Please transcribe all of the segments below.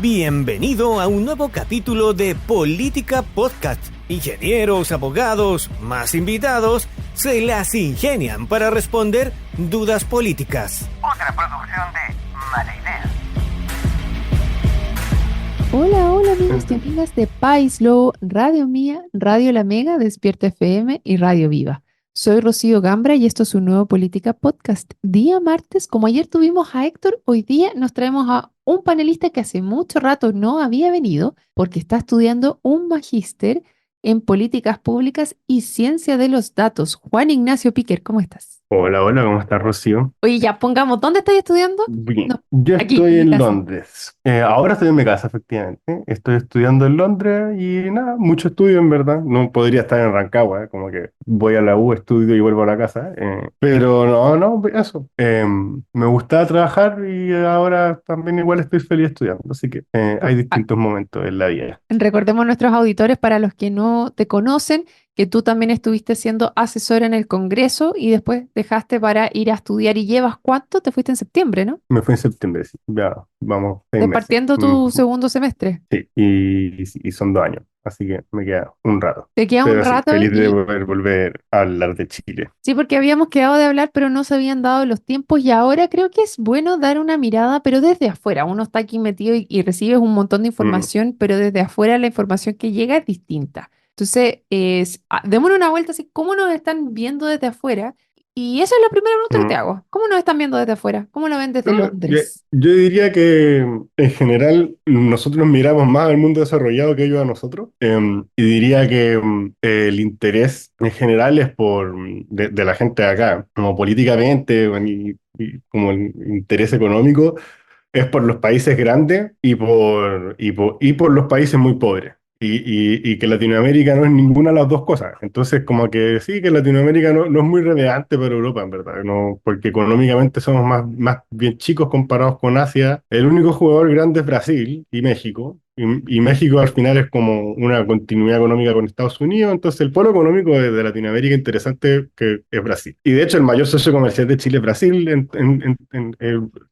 Bienvenido a un nuevo capítulo de Política Podcast. Ingenieros, abogados, más invitados, se las ingenian para responder dudas políticas. Otra producción de Mala Idea. Hola amigos y amigas de Paislo, Radio Mía, Radio La Mega, Despierta FM y Radio Viva. Soy Rocío Gambra y esto es un nuevo Política Podcast. Día martes, como ayer tuvimos a Héctor, hoy día nos traemos a un panelista que hace mucho rato no había venido porque está estudiando un magíster en políticas públicas y ciencia de los datos. Juan Ignacio Piquer, ¿cómo estás? Hola, ¿cómo estás, Rocío? Oye, ya pongamos, ¿dónde estás estudiando? Bien, No, yo aquí, estoy en mi en casa. Londres. Ahora estoy en mi casa, efectivamente. Estoy estudiando en Londres y nada, mucho estudio en verdad. No podría estar en Rancagua, como que voy a la U, estudio y vuelvo a la casa. Pero no, eso. Me gusta trabajar y ahora también igual estoy feliz estudiando. Así que hay distintos momentos en la vida. Recordemos a nuestros auditores, para los que no te conocen, que tú también estuviste siendo asesora en el Congreso y después dejaste para ir a estudiar. ¿Y llevas cuánto? Te fuiste en septiembre, ¿no? Me fui en septiembre, sí. Ya, vamos, 6 meses. Partiendo tu segundo semestre. Sí, y son 2 años, así que me queda un rato. Te queda Pero un sí, rato feliz de y... poder volver a hablar de Chile. Sí, porque habíamos quedado de hablar, pero no se habían dado los tiempos y ahora creo que es bueno dar una mirada, pero desde afuera. Uno está aquí metido y recibes un montón de información, pero desde afuera la información que llega es distinta. Entonces, démosle una vuelta así, ¿cómo nos están viendo desde afuera? Y esa es la primera pregunta que te hago. ¿Cómo nos están viendo desde afuera? ¿Cómo lo ven desde Londres? Yo diría que en general nosotros miramos más al mundo desarrollado que ellos a nosotros. Y diría que el interés en general es de la gente de acá, como políticamente bueno, y como el interés económico, es por los países grandes y por los países muy pobres. Y que Latinoamérica no es ninguna de las dos cosas. Entonces, como que sí, que Latinoamérica no es muy relevante para Europa, en verdad, no, porque económicamente somos más bien chicos comparados con Asia. El único jugador grande es Brasil y México. Y México al final es como una continuidad económica con Estados Unidos, entonces el polo económico de Latinoamérica interesante que es Brasil. Y de hecho el mayor socio comercial de Chile es Brasil,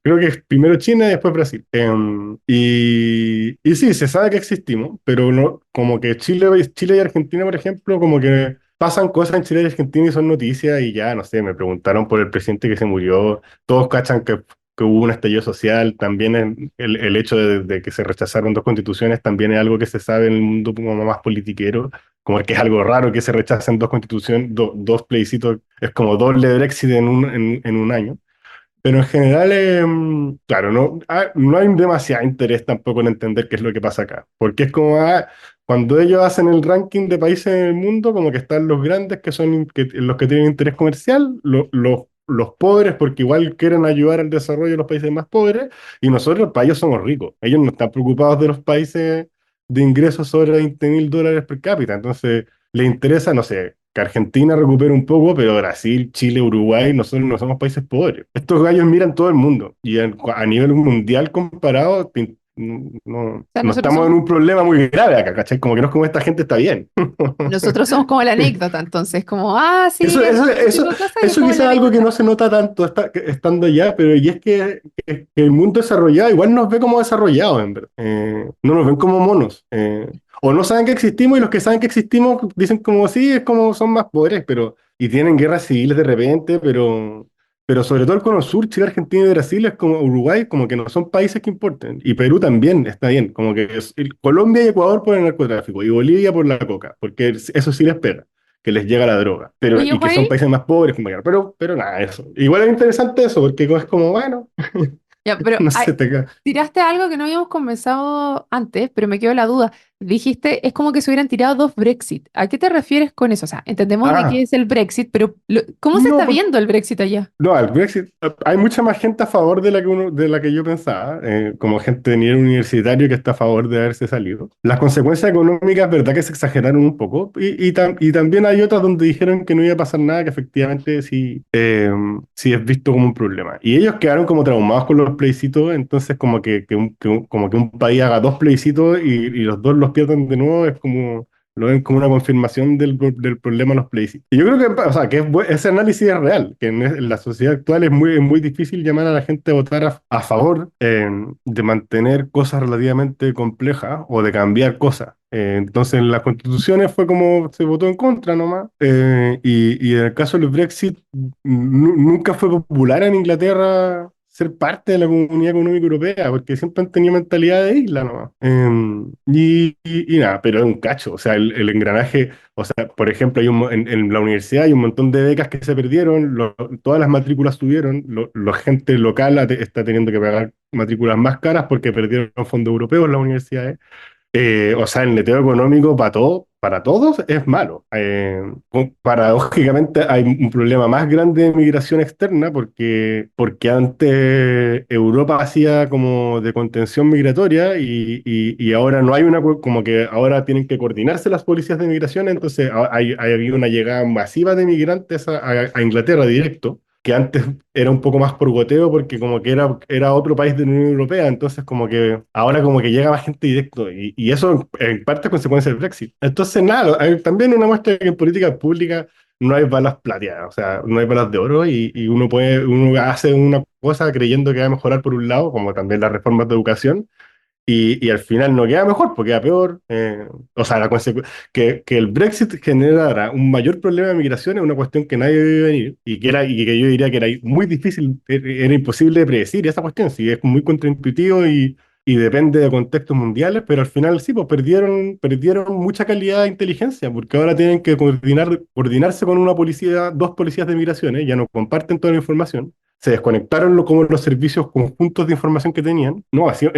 creo que es primero China y después Brasil. Y sí, se sabe que existimos, pero no, como que Chile y Argentina, por ejemplo, como que pasan cosas en Chile y Argentina y son noticias y ya, no sé, me preguntaron por el presidente que se murió, todos cachan que hubo un estallido social, también el hecho de que se rechazaron 2 constituciones también es algo que se sabe en el mundo como más politiquero, como que es algo raro que se rechacen 2 constituciones, 2 plebiscitos, es como doble Brexit en un año. Pero en general, claro, no hay demasiado interés tampoco en entender qué es lo que pasa acá, porque es como cuando ellos hacen el ranking de países en el mundo, como que están los grandes que son los que tienen interés comercial, los pobres porque igual quieren ayudar al desarrollo de los países más pobres, y nosotros para ellos somos ricos. Ellos no están preocupados de los países de ingresos sobre $20,000 per cápita, entonces les interesa, no sé, que Argentina recupere un poco, pero Brasil, Chile, Uruguay, nosotros no somos países pobres. Estos gallos miran todo el mundo, y a nivel mundial comparado, no sea, nosotros estamos en somos- un problema muy grave acá, ¿cachai? Como que no es como esta gente está bien. Nosotros somos como la anécdota, entonces, como, sí, Eso, eso, este eso, tipo de cosas, y es eso como quizás la es algo que anécdota. no se nota tanto estando allá, pero y es que el mundo desarrollado igual nos ve como desarrollados, en verdad. No nos ven como monos. O no saben que existimos y los que saben que existimos dicen como sí, es como son más pobres, y tienen guerras civiles de repente, pero sobre todo el Cono Sur, Chile, Argentina y Brasil es como Uruguay, como que no son países que importen. Y Perú también está bien, como que Colombia y Ecuador por el narcotráfico y Bolivia por la coca, porque eso sí les pega, que les llega la droga, Oye, y que Juan, son países más pobres, como que pero nada, eso. Igual es interesante eso, porque es como, bueno, ya, pero no sé, tiraste algo que no habíamos conversado antes, pero me quedó la duda. Dijiste, es como que se hubieran tirado 2 Brexit. ¿A qué te refieres con eso? O sea, entendemos de qué ah, es el Brexit, pero ¿cómo se no, está viendo el Brexit allá? no, el Brexit, hay mucha más gente a favor de la que yo pensaba, como gente de nivel universitario que está a favor de haberse salido. Las consecuencias económicas, verdad que se exageraron un poco, y también hay otras donde dijeron que no iba a pasar nada, que efectivamente sí es visto como un problema. Y ellos quedaron como traumados con los plebiscitos, entonces como que un país haga 2 plebiscitos y los 2 los pierdan de nuevo, es como lo ven como una confirmación del problema de los plebiscitos. Y yo creo que, o sea, que ese análisis es real, que en la sociedad actual es muy difícil llamar a la gente a votar a favor de mantener cosas relativamente complejas o de cambiar cosas. Entonces, en las constituciones fue como se votó en contra nomás. Y en el caso del Brexit, nunca fue popular en Inglaterra ser parte de la Comunidad Económica Europea, porque siempre han tenido mentalidad de isla nomás. Y nada, pero es un cacho, o sea, el engranaje, o sea, por ejemplo, en la universidad hay un montón de becas que se perdieron, todas las matrículas subieron, la gente local está teniendo que pagar matrículas más caras porque perdieron fondos europeos en las universidades. O sea, el neteo económico para todos es malo. Paradójicamente hay un problema más grande de migración externa porque antes Europa hacía como de contención migratoria y ahora no hay como que ahora tienen que coordinarse las policías de migración, entonces hay habido una llegada masiva de migrantes a Inglaterra directo, que antes era un poco más por goteo porque como que era otro país de la Unión Europea, entonces como que ahora como que llega más gente directo y eso en parte es consecuencia del Brexit. Entonces nada, hay también una muestra de que en política pública no hay balas plateadas, o sea, no hay balas de oro y uno hace una cosa creyendo que va a mejorar por un lado, como también las reformas de educación, y al final no queda mejor, porque queda peor. O sea, que el Brexit generara un mayor problema de migración es una cuestión que nadie debe venir y que yo diría que era muy difícil, era imposible de predecir esa cuestión. Sí, es muy contraintuitivo y depende de contextos mundiales, pero al final sí, pues perdieron mucha calidad de inteligencia, porque ahora tienen que coordinarse con una policía, dos policías de migraciones, ya no comparten toda la información, se desconectaron como los servicios conjuntos de información que tenían. No, ha sido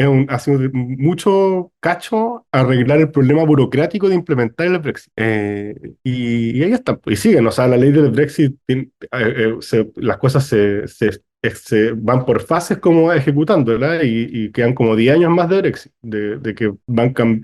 mucho cacho arreglar el problema burocrático de implementar el Brexit. Y ahí está. Y siguen, o sea, la ley del Brexit, las cosas se van por fases como ejecutándola y quedan como 10 años más de Brexit, de que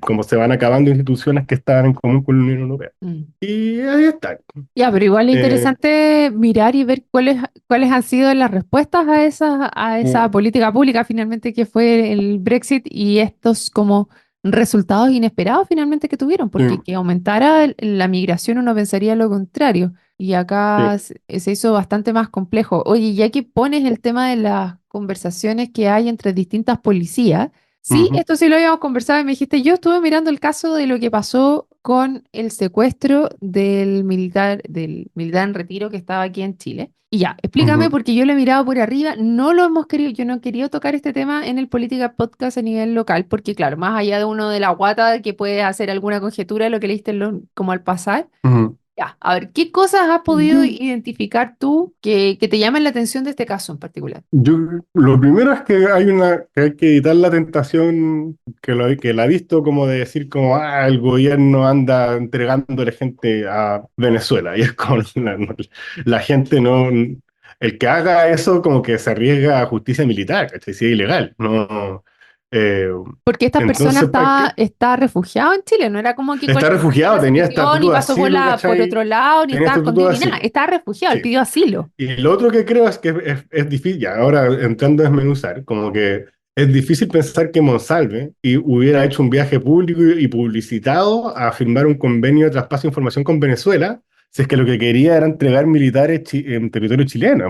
como se van acabando instituciones que estaban en común con la Unión Europea. Mm. Y ahí está. Ya, pero igual es Eh, interesante mirar y ver cuáles han sido las respuestas a esa mm, política pública finalmente que fue el Brexit y estos como resultados inesperados finalmente que tuvieron, porque mm, que aumentara la migración uno pensaría lo contrario y acá sí. se hizo bastante más complejo. Oye, ya que pones el tema de las conversaciones que hay entre distintas policías, sí, Ujú, esto sí lo habíamos conversado y me dijiste, yo estuve mirando el caso de lo que pasó con el secuestro del militar en retiro que estaba aquí en Chile. Y ya, explícame ujú. porque yo lo he mirado por arriba, no lo hemos querido, yo no he querido tocar este tema en el Política Podcast a nivel local, porque claro, más allá de uno de la guata que puede hacer alguna conjetura de lo que leíste como al pasar, Ujú. ya, a ver, ¿qué cosas has podido Yo, identificar tú que te llaman la atención de este caso en particular? yo, lo primero es que hay que evitar la tentación que la he visto como de decir como el gobierno anda entregándole gente a Venezuela y es como la gente no, el que haga eso como que se arriesga a justicia militar, ¿cachai? Si es ilegal, no. eh, Porque esta persona entonces, ¿para qué? está refugiado en Chile, no era como que Está cualquier refugiado, persona se tenía metió ni estatuto de pasó por, asilo, por ¿cachai? otro lado, ni Tenía estaba estatuto escondido, de ni nada, asilo. estaba refugiado, él Sí. pidió asilo. Y lo otro que creo es que es difícil, ya ahora entrando a desmenuzar, como que es difícil pensar que Monsalve hubiera hecho un viaje público y publicitado a firmar un convenio de traspaso de información con Venezuela, si es que lo que quería era entregar militares en territorio chileno.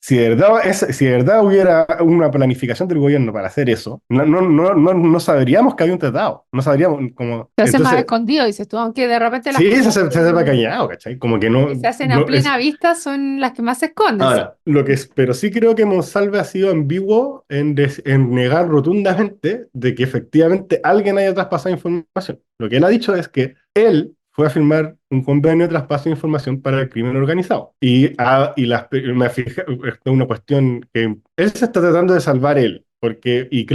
Si de verdad hubiera una planificación del gobierno para hacer eso, no sabríamos que había un tratado, no sabríamos como... Se hace más Entonces, escondido, dices tú, aunque de repente las sí, cosas se hace para callado, ¿cachai? Como que que no, se hacen a no plena es... vista son las que más se esconden, sí. Ahora, pero sí creo que Monsalve ha sido ambiguo en negar rotundamente de que efectivamente alguien haya traspasado información. Lo que él ha dicho es que él fue a firmar un convenio de traspaso de información para el crimen organizado. Me fijé, esto es una cuestión que él se está tratando de salvar él. Y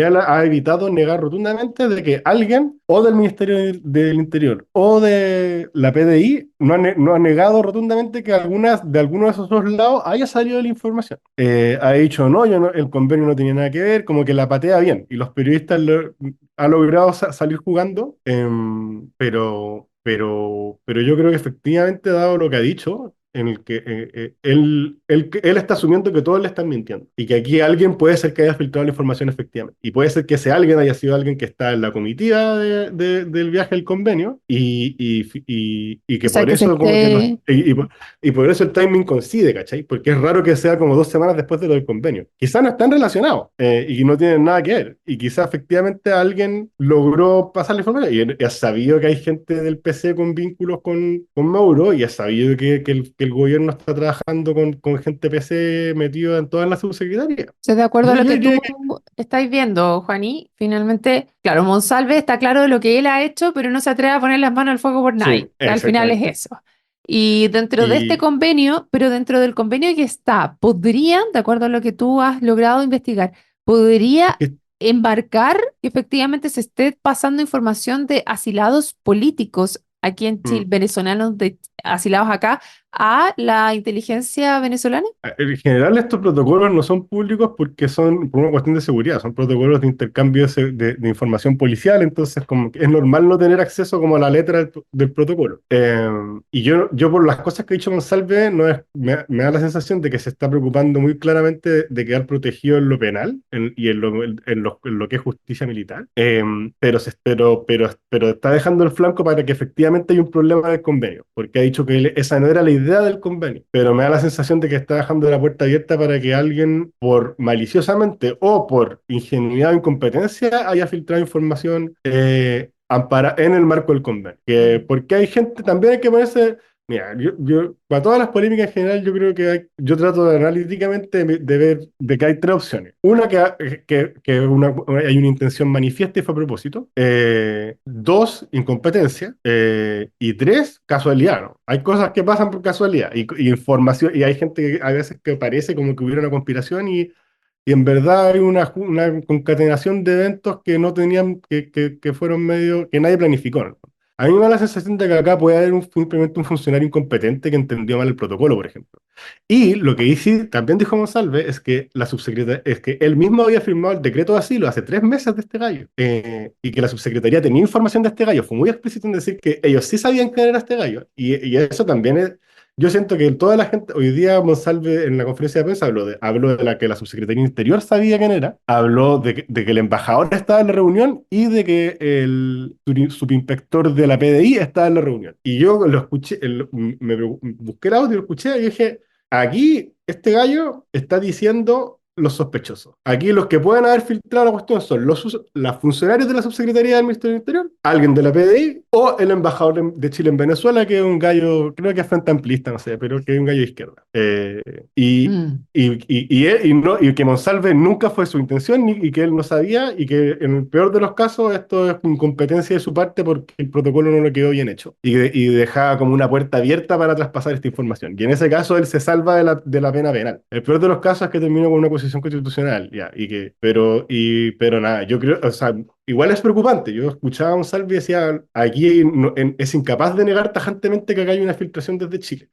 él ha evitado negar rotundamente de que alguien, o del Ministerio del Interior, o de la PDI, no ha negado rotundamente que de alguno de esos dos lados haya salido la información. Ha dicho, no, el convenio no tenía nada que ver, como que la patea bien, y los periodistas ha logrado salir jugando, pero yo creo que efectivamente, dado lo que ha dicho, en el que él está asumiendo que todos le están mintiendo y que aquí alguien puede ser que haya filtrado la información efectivamente. Y puede ser que ese alguien haya sido alguien que está en la comitiva del viaje al convenio y O que sea, por que se eso como que no, esté... y por eso el timing coincide, ¿cachai? Porque es raro que sea como 2 semanas después de lo del convenio. Quizás no están relacionados y no tienen nada que ver. Y quizás efectivamente alguien logró pasar la información. Y es sabido que hay gente del PC con vínculos con Mauro y es sabido que el gobierno está trabajando con gente PC metido en todas las subsecretarías. Estoy de acuerdo a Yo, lo yo que diría tú que estáis viendo, Juani. Finalmente, claro, Monsalve está claro de lo que él ha hecho, pero no se atreve a poner las manos al fuego por sí, nadie. Al final es exactamente. eso. Y dentro de este Y convenio, pero dentro del convenio que está, podrían, de acuerdo a lo que tú has logrado investigar, es podría que embarcar que efectivamente se esté pasando información de asilados políticos aquí en Chile, mm, venezolanos asilados acá, a la inteligencia venezolana. En general, estos protocolos no son públicos porque son por una cuestión de seguridad, son protocolos de intercambio de información policial, entonces como que es normal no tener acceso como a la letra del protocolo. Y yo por las cosas que ha dicho Monsalve, no es, me da la sensación de que se está preocupando muy claramente de quedar protegido en lo penal y en lo que es justicia militar, pero está dejando el flanco para que efectivamente hay un problema del convenio, porque ha dicho que esa no era la idea del convenio, pero me da la sensación de que está dejando la puerta abierta para que alguien, por maliciosamente o por ingenuidad o incompetencia, haya filtrado información en el marco del convenio. Mm. Porque hay gente, también hay que ponerse. Mira, para todas las polémicas en general, yo creo que yo trato de analíticamente de ver de que hay tres opciones. Una, hay una intención manifiesta y fue a propósito. Dos, incompetencia. Y tres, casualidad, ¿no? Hay cosas que pasan por casualidad y información, y hay gente que a veces que parece como que hubiera una conspiración y en verdad hay una concatenación de eventos que no tenían, que fueron medio, que nadie planificó, ¿no? A mí me da la sensación de que acá puede haber simplemente un funcionario incompetente que entendió mal el protocolo, por ejemplo. Y lo que dice, también dijo Monsalve, es que él mismo había firmado el decreto de asilo hace 3 meses de este gallo, y que la subsecretaría tenía información de este gallo. Fue muy explícito en decir que ellos sí sabían quién era este gallo. Y eso también es. Yo siento que toda la gente, hoy día Monsalve en la conferencia de prensa habló de la que la subsecretaría Interior sabía quién era, habló de que el embajador estaba en la reunión y de que el subinspector de la PDI estaba en la reunión. Y yo lo escuché, busqué el audio, lo escuché y dije, aquí este gallo está diciendo los sospechosos. Aquí los que pueden haber filtrado la cuestión son los funcionarios de la subsecretaría del Ministerio del Interior, alguien de la PDI o el embajador de Chile en Venezuela, que es un gallo, creo que es frente amplista, no sé, pero que es un gallo de izquierda. Y, Mm. y que Monsalve nunca fue su intención y que él no sabía y que en el peor de los casos esto es incompetencia de su parte porque el protocolo no le quedó bien hecho y dejaba como una puerta abierta para traspasar esta información. Y en ese caso él se salva de la pena penal. El peor de los casos es que terminó con una posición constitucional, ya, pero nada, yo creo, o sea, igual es preocupante. Yo escuchaba a Monsalve y decía, aquí es incapaz de negar tajantemente que acá hay una filtración desde Chile.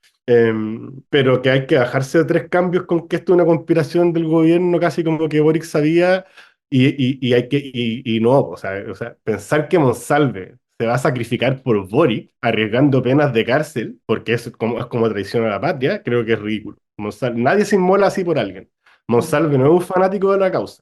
Pero que hay que bajarse de tres cambios con que esto es una conspiración del gobierno, casi como que Boric sabía, y no, o sea, pensar que Monsalve se va a sacrificar por Boric, arriesgando penas de cárcel, porque es como traición a la patria, creo que es ridículo. Nadie se inmola así por alguien. Monsalve no es un fanático de la causa.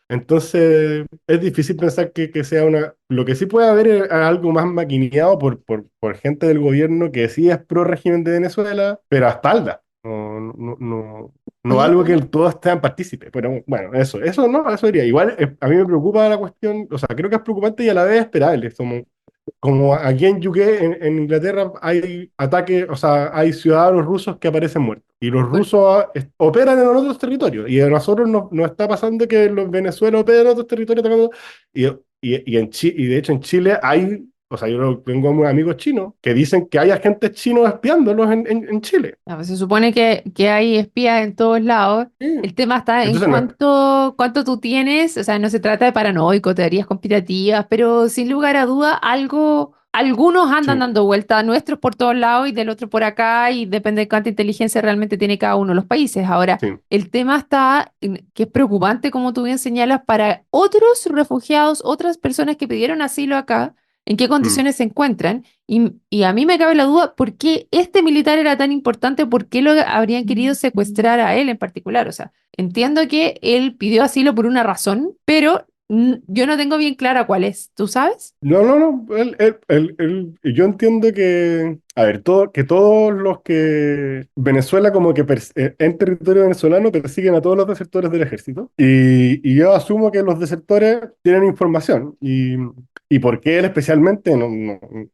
Entonces, es difícil pensar que sea una. Lo que sí puede haber es algo más maquineado por gente del gobierno que sí es pro régimen de Venezuela, pero a espaldas. No Oye, algo que Juan. todos sean partícipes. Pero bueno, eso no, eso diría. Igual a mí me preocupa la cuestión, o sea, creo que es preocupante y a la vez esperable. Como aquí en UK, en Inglaterra, hay ataques, o sea, hay ciudadanos rusos que aparecen muertos. Y los rusos operan en otros territorios. Y a nosotros nos está pasando que los Venezuela operan en otros territorios atacando. Y de hecho en Chile hay, o sea, tengo amigos chinos que dicen que hay agentes chinos espiándolos en Chile. Pues se supone que hay espías en todos lados. Sí. El tema está en Entonces, no, cuánto tú tienes, o sea, no se trata de paranoico, teorías conspirativas, pero sin lugar a duda, algunos andan sí, dando vueltas nuestros por todos lados y del otro por acá, y depende de cuánta inteligencia realmente tiene cada uno de los países. Ahora, sí. el tema está en que es preocupante, como tú bien señalas, para otros refugiados, otras personas que pidieron asilo acá, en qué Mm. condiciones se encuentran. Y a mí me cabe la duda, ¿por qué este militar era tan importante? ¿Por qué lo habrían querido secuestrar a él en particular? O sea, entiendo que él pidió asilo por una razón, pero yo no tengo bien clara cuál es. ¿Tú sabes? No, no, no. Yo entiendo que, a ver, que todos los que Venezuela como que en territorio venezolano persiguen a todos los desertores del ejército. Y yo asumo que los desertores tienen información. Y por qué él especialmente, yo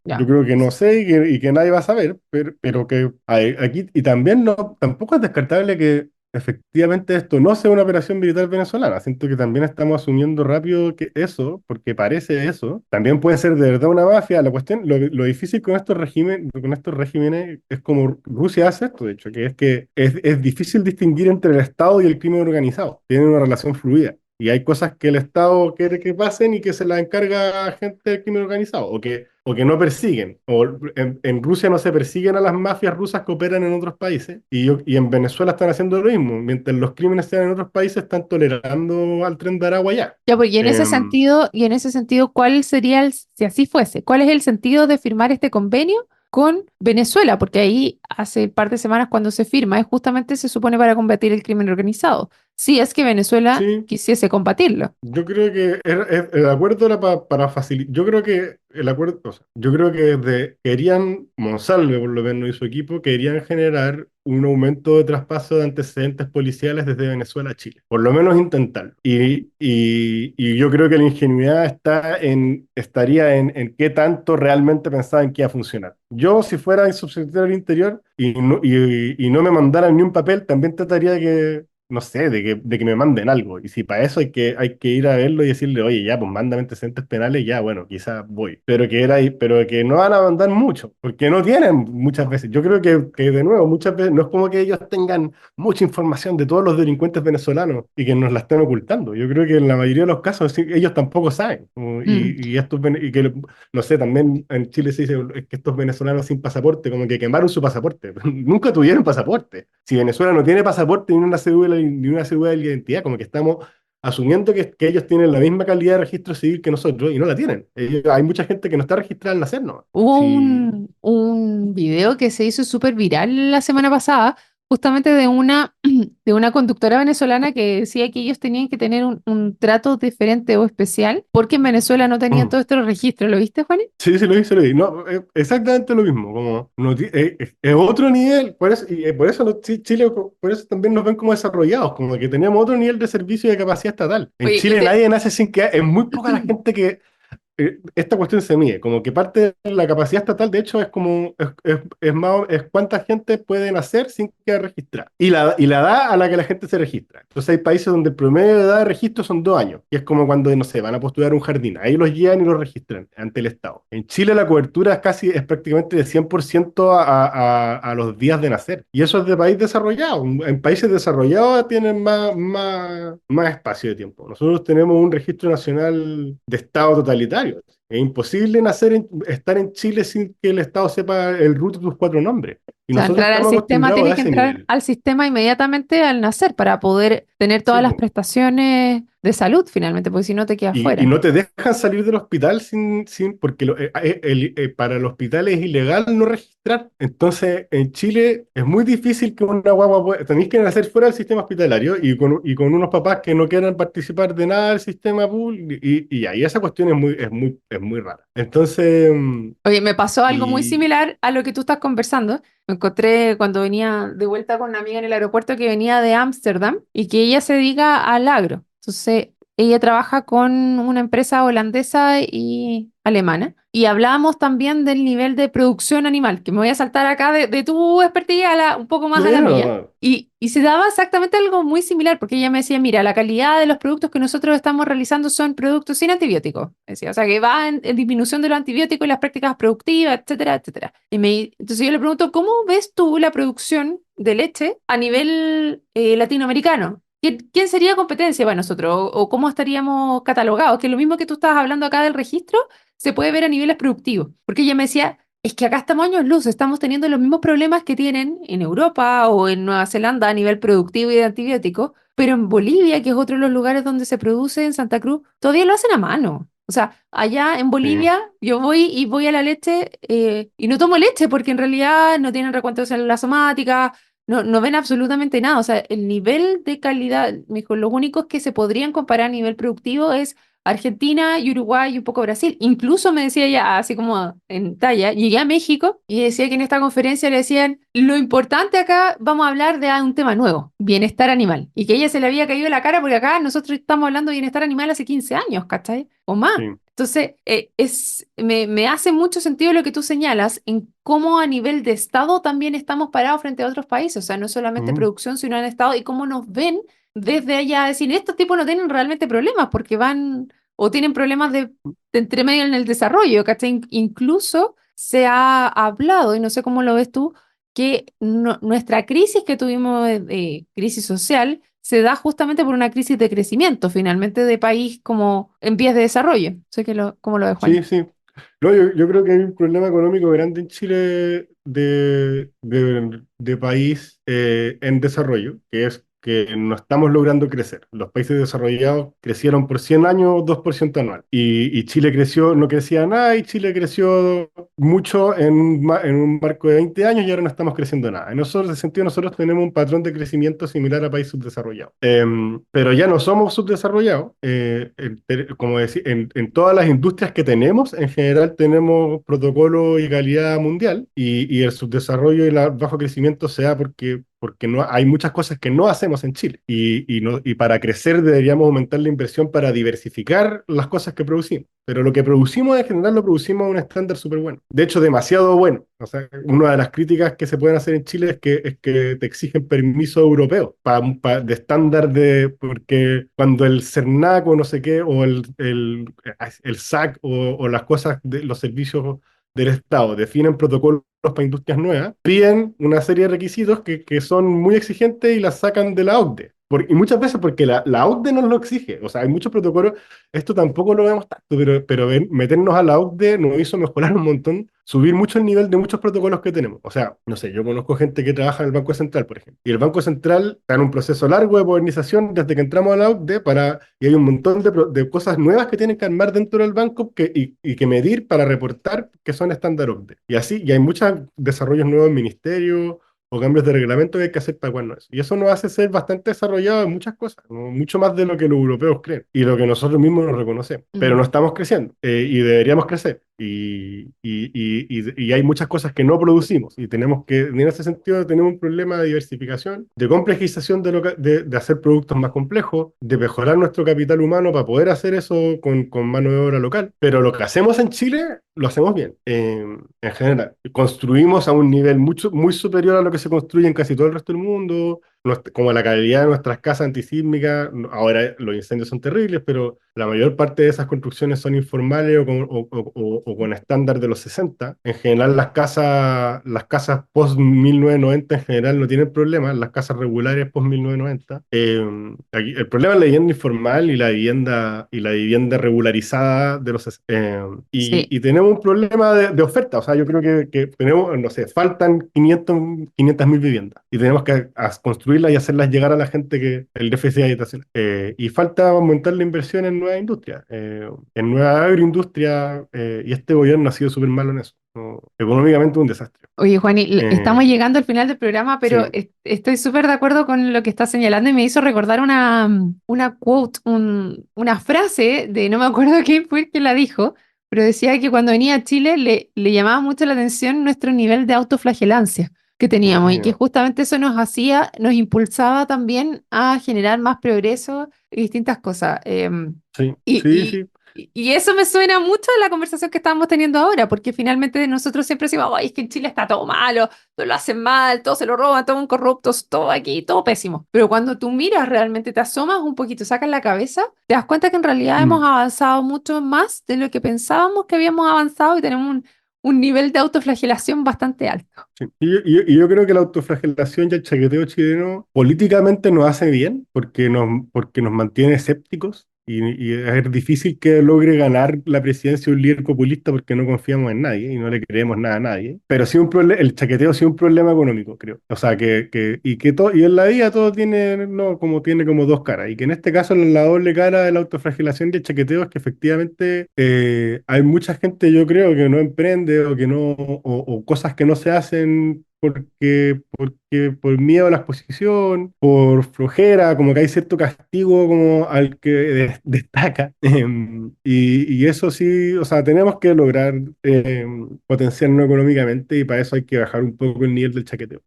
Ya. creo que no sé y que nadie va a saber, pero que aquí, y también tampoco es descartable que efectivamente esto no sea una operación militar venezolana. Siento que también estamos asumiendo rápido que eso, porque parece eso, también puede ser de verdad una mafia. La cuestión, lo difícil con estos regímenes es como Rusia hace esto, de hecho, que es difícil distinguir entre el Estado y el crimen organizado. Tienen una relación fluida. Y hay cosas que el Estado quiere que pasen y que se las encarga gente del crimen organizado, o que no persiguen. O en Rusia no se persiguen a las mafias rusas que operan en otros países, y en Venezuela están haciendo lo mismo. Mientras los crímenes sean en otros países, están tolerando al Tren de Aragua allá. Ya, pues, Em, y en ese sentido, ¿cuál sería si así fuese, cuál es el sentido de firmar este convenio con Venezuela? Porque ahí hace un par de semanas cuando se firma, es justamente se supone para combatir el crimen organizado. Si es que Venezuela sí, quisiese combatirlo. yo creo que el acuerdo era para facilitar. Yo creo que el acuerdo, o sea, yo creo que querían, Monsalve por lo menos y su equipo, querían generar un aumento de traspaso de antecedentes policiales desde Venezuela a Chile. Por lo menos intentarlo. Y yo creo que la ingenuidad estaría en qué tanto realmente pensaban que iba a funcionar. Yo, si fuera el subsecretario del Interior y no me mandaran ni un papel, también trataría de que no sé, de que me manden algo. Y si para eso hay que ir a verlo y decirle, oye, ya, pues mándame antecedentes penales, ya, bueno, quizás voy. Pero que no van a mandar mucho, porque no tienen muchas veces. Yo creo que de nuevo, muchas veces, no es como que ellos tengan mucha información de todos los delincuentes venezolanos y que nos la estén ocultando. Yo creo que en la mayoría de los casos sí, ellos tampoco saben. Mm. Y que, no sé, también en Chile se dice es que estos venezolanos sin pasaporte, como que quemaron su pasaporte. Nunca tuvieron pasaporte. Si Venezuela no tiene pasaporte ni una cédula de identidad, como que estamos asumiendo que ellos tienen la misma calidad de registro civil que nosotros y no la tienen. Hay mucha gente que no está registrada al nacer, ¿no? Hubo Sí, un video que se hizo súper viral la semana pasada, justamente de una conductora venezolana que decía que ellos tenían que tener un trato diferente o especial porque en Venezuela no tenían todo este registro. ¿Lo viste, Juan? sí, sí, lo vi, se lo vi. No, exactamente lo mismo. Como es otro nivel, por eso Chile, por eso también nos ven como desarrollados, como que tenemos otro nivel de servicio y de capacidad estatal. En Oye, y Chile nadie nace sin que, es muy poca la gente que esta cuestión se mide, como que parte de la capacidad estatal, de hecho, es cuánta gente puede nacer sin quedar registrada. Y la edad a la que la gente se registra. Entonces hay países donde el promedio de edad de registro son 2 años, y es como cuando, no sé, van a postular un jardín, ahí los llevan y los registran ante el Estado. En Chile la cobertura es prácticamente de 100% a los días de nacer, y eso es de país desarrollado. En países desarrollados tienen más espacio de tiempo. Nosotros tenemos un registro nacional de Estado totalitario. Es imposible estar en Chile sin que el Estado sepa el root de tus 4 nombres. Y o sea, nosotros entrar al estamos sistema, acostumbrados a tienes que ese entrar nivel. al sistema inmediatamente al nacer para poder tener Sí, todas las po. prestaciones de salud finalmente, porque si no te quedas Y fuera. no te dejan salir del hospital porque para el hospital es ilegal no registrar. Entonces, en Chile es muy difícil que una guagua tenéis que nacer fuera del sistema hospitalario y con unos papás que no quieran participar de nada del sistema público. Y ahí esa cuestión es muy rara. Entonces, Oye, me pasó algo muy y similar a lo que tú estás conversando. Me encontré cuando venía de vuelta con una amiga en el aeropuerto que venía de Ámsterdam y que ella se dedica al agro. Entonces, ella trabaja con una empresa holandesa y alemana. Y hablábamos también del nivel de producción animal, que me voy a saltar acá de tu expertise un poco más a la mía. bueno, Y se daba exactamente algo muy similar, porque ella me decía, mira, la calidad de los productos que nosotros estamos realizando son productos sin antibióticos. Decía, o sea, que va en disminución de los antibióticos y las prácticas productivas, etcétera, etcétera. Entonces yo le pregunto, ¿cómo ves tú la producción de leche a nivel latinoamericano? ¿Quién sería competencia para nosotros? ¿O cómo estaríamos catalogados? Que lo mismo que tú estabas hablando acá del registro, se puede ver a niveles productivos. Porque ella me decía, es que acá estamos años luz, estamos teniendo los mismos problemas que tienen en Europa o en Nueva Zelanda a nivel productivo y de antibióticos, pero en Bolivia, que es otro de los lugares donde se produce, en Santa Cruz, todavía lo hacen a mano. O sea, allá en Sí, Bolivia yo voy a la leche y no tomo leche porque en realidad no tienen recuento de células somáticas, no ven absolutamente nada. O sea, el nivel de calidad, me dijo, los únicos que se podrían comparar a nivel productivo es Argentina y Uruguay y un poco Brasil. Incluso me decía ella, así como en talla, llegué a México y decía que en esta conferencia le decían, lo importante acá, vamos a hablar de un tema nuevo, bienestar animal. Y que a ella se le había caído la cara porque acá nosotros estamos hablando de bienestar animal hace 15 años, ¿cachai? O más. sí. Entonces, me hace mucho sentido lo que tú señalas en cómo a nivel de Estado también estamos parados frente a otros países, o sea, no solamente Mm, producción, sino en Estado, y cómo nos ven desde allá, decir, estos tipos no tienen realmente problemas porque van o tienen problemas de entre medio en el desarrollo, ¿cachai? Incluso se ha hablado, y no sé cómo lo ves tú, que nuestra crisis que tuvimos de crisis social se da justamente por una crisis de crecimiento, finalmente, de país como en vías de desarrollo. Sé que ¿cómo lo ves, Juan? sí, sí. No, yo creo que hay un problema económico grande en Chile de país en desarrollo, que es que no estamos logrando crecer. Los países desarrollados crecieron por 100 años 2% anual. Y Chile creció, no crecía nada, y Chile creció mucho en un marco de 20 años y ahora no estamos creciendo nada. En ese sentido, nosotros tenemos un patrón de crecimiento similar a países subdesarrollados. Pero ya no somos subdesarrollados. Como decir, en todas las industrias que tenemos, en general tenemos protocolo y calidad mundial, y el subdesarrollo y el bajo crecimiento se da porque no, hay muchas cosas que no hacemos en Chile. Y para crecer deberíamos aumentar la inversión para diversificar las cosas que producimos. Pero lo que producimos en general lo producimos a un estándar súper bueno. De hecho, demasiado bueno. O sea, una de las críticas que se pueden hacer en Chile es que te exigen permiso europeo de estándar porque cuando el CERNAC o no sé qué, o el SAC o las cosas de los servicios del Estado definen protocolos para industrias nuevas, piden una serie de requisitos que son muy exigentes y las sacan de la OCDE. Y muchas veces porque la OCDE nos lo exige. O sea, hay muchos protocolos, esto tampoco lo vemos tanto, pero meternos a la OCDE nos hizo mejorar un montón, subir mucho el nivel de muchos protocolos que tenemos. O sea, no sé, yo conozco gente que trabaja en el Banco Central, por ejemplo, y el Banco Central está en un proceso largo de modernización desde que entramos a la OCDE y hay un montón de cosas nuevas que tienen que armar dentro del banco y que medir para reportar que son estándar OCDE. Y así, y hay muchos desarrollos nuevos en ministerio o cambios de reglamento que hay que hacer para cuando eso. Y eso nos hace ser bastante desarrollados en muchas cosas, ¿no? Mucho más de lo que los europeos creen y lo que nosotros mismos nos reconocemos. Pero Mm, no estamos creciendo y deberíamos crecer. Y hay muchas cosas que no producimos y tenemos que, en ese sentido, tenemos un problema de diversificación, de complejización de hacer productos más complejos, de mejorar nuestro capital humano para poder hacer eso con mano de obra local. Pero lo que hacemos en Chile, lo hacemos bien, en general. Construimos a un nivel muy superior a lo que se construye en casi todo el resto del mundo, como la calidad de nuestras casas antisísmicas. Ahora los incendios son terribles, pero la mayor parte de esas construcciones son informales o con estándar de los 60. En general, las casas post-1990 en general no tienen problemas, las casas regulares post-1990. El problema es la vivienda informal y la vivienda regularizada de los 60. sí. Y tenemos un problema de oferta. O sea, yo creo que tenemos, no sé, faltan 500.000 viviendas y tenemos que construirlas y hacerlas llegar a la gente que el déficit habitacional. Y falta aumentar la inversión en nuevas industrias, en nueva agroindustria, y este gobierno ha sido súper malo en eso. ¿No? Económicamente un desastre. Oye, Juan, estamos Eh, llegando al final del programa, pero sí, estoy súper de acuerdo con lo que estás señalando y me hizo recordar una quote, una frase de, no me acuerdo quién fue el que la dijo, pero decía que cuando venía a Chile le llamaba mucho la atención nuestro nivel de autoflagelancia que teníamos y que bueno, justamente eso nos hacía, nos impulsaba también a generar más progreso y distintas cosas. sí, Y, sí, y, sí. y eso me suena mucho a la conversación que estábamos teniendo ahora, porque finalmente nosotros siempre decimos, ay, es que en Chile está todo malo, todo lo hacen mal, todo se lo roban, todo un corruptos, todo aquí, todo pésimo. Pero cuando tú miras realmente, te asomas un poquito, sacas la cabeza, te das cuenta que en realidad Mm, hemos avanzado mucho más de lo que pensábamos que habíamos avanzado y tenemos un nivel de autoflagelación bastante alto. sí. Y yo creo que la autoflagelación y el chaqueteo chileno políticamente nos hace bien porque nos mantiene escépticos y es difícil que logre ganar la presidencia un líder populista porque no confiamos en nadie y no le creemos nada a nadie. Pero sí el chaqueteo sí es un problema económico, creo. O sea, y en la vida todo tiene, no, tiene como dos caras. Y que en este caso la doble cara de la autoflagelación y el chaqueteo es que efectivamente hay mucha gente, yo creo, que no emprende o que no, o cosas que no se hacen porque por miedo a la exposición, por flojera, como que hay cierto castigo como al que destaca. Y eso sí, o sea, tenemos que lograr potenciarnos económicamente y para eso hay que bajar un poco el nivel del chaqueteo.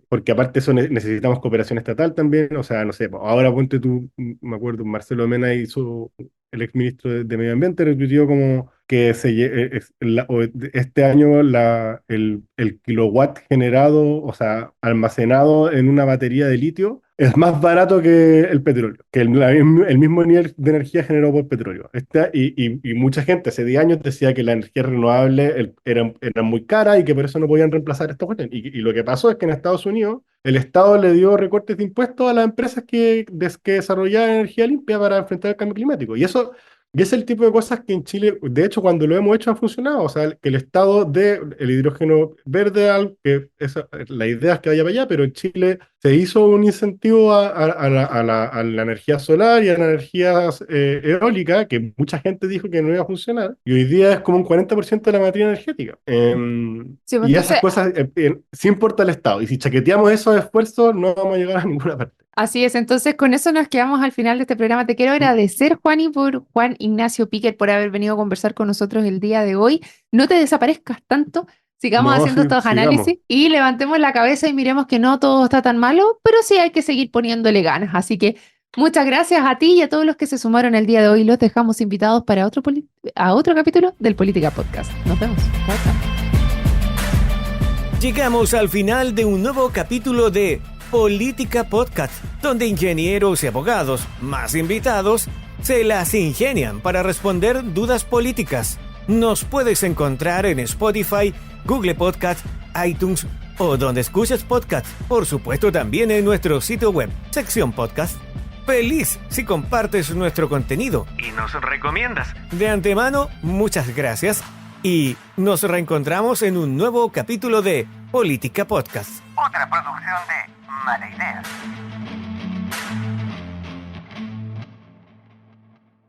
Porque aparte eso necesitamos cooperación estatal también, o sea, no sé, ahora ponte tú, me acuerdo, Marcelo Mena hizo, el exministro de Medio Ambiente, retuiteó como que este año el kilowatt generado, o sea, almacenado en una batería de litio, es más barato que el petróleo, que el mismo nivel de energía generado por petróleo. Y mucha gente hace 10 años decía que la energía renovable era muy cara y que por eso no podían reemplazar esta cuestión. Y lo que pasó es que en Estados Unidos el Estado le dio recortes de impuestos a las empresas que desarrollaban energía limpia para enfrentar el cambio climático. Y es el tipo de cosas que en Chile, de hecho, cuando lo hemos hecho ha funcionado. O sea, que el Estado dé el hidrógeno verde, la idea es que vaya para allá, pero en Chile se hizo un incentivo a la energía solar y a la energía eólica, que mucha gente dijo que no iba a funcionar, y hoy día es como un 40% de la materia energética. Sí, pues Y esas entonces, cosas, sí importa el Estado. Y si chaqueteamos esos esfuerzos, no vamos a llegar a ninguna parte. así es, entonces con eso nos quedamos al final de este programa. Te quiero agradecer, Juan Ignacio Piquer, por haber venido a conversar con nosotros el día de hoy. No te desaparezcas tanto, sigamos No, haciendo sí, estos sigamos. análisis y levantemos la cabeza y miremos que no todo está tan malo, pero sí hay que seguir poniéndole ganas. Así que muchas gracias a ti y a todos los que se sumaron el día de hoy. Los dejamos invitados para a otro capítulo del Política Podcast. Nos vemos. Chao, chao. Llegamos al final de un nuevo capítulo de Política Podcast, donde ingenieros y abogados, más invitados, se las ingenian para responder dudas políticas. Nos puedes encontrar en Spotify, Google Podcast, iTunes o donde escuches podcast. Por supuesto también en nuestro sitio web, sección podcast. Feliz si compartes nuestro contenido y nos recomiendas. De antemano, muchas gracias y nos reencontramos en un nuevo capítulo de Política Podcast. Otra producción de Mala Idea.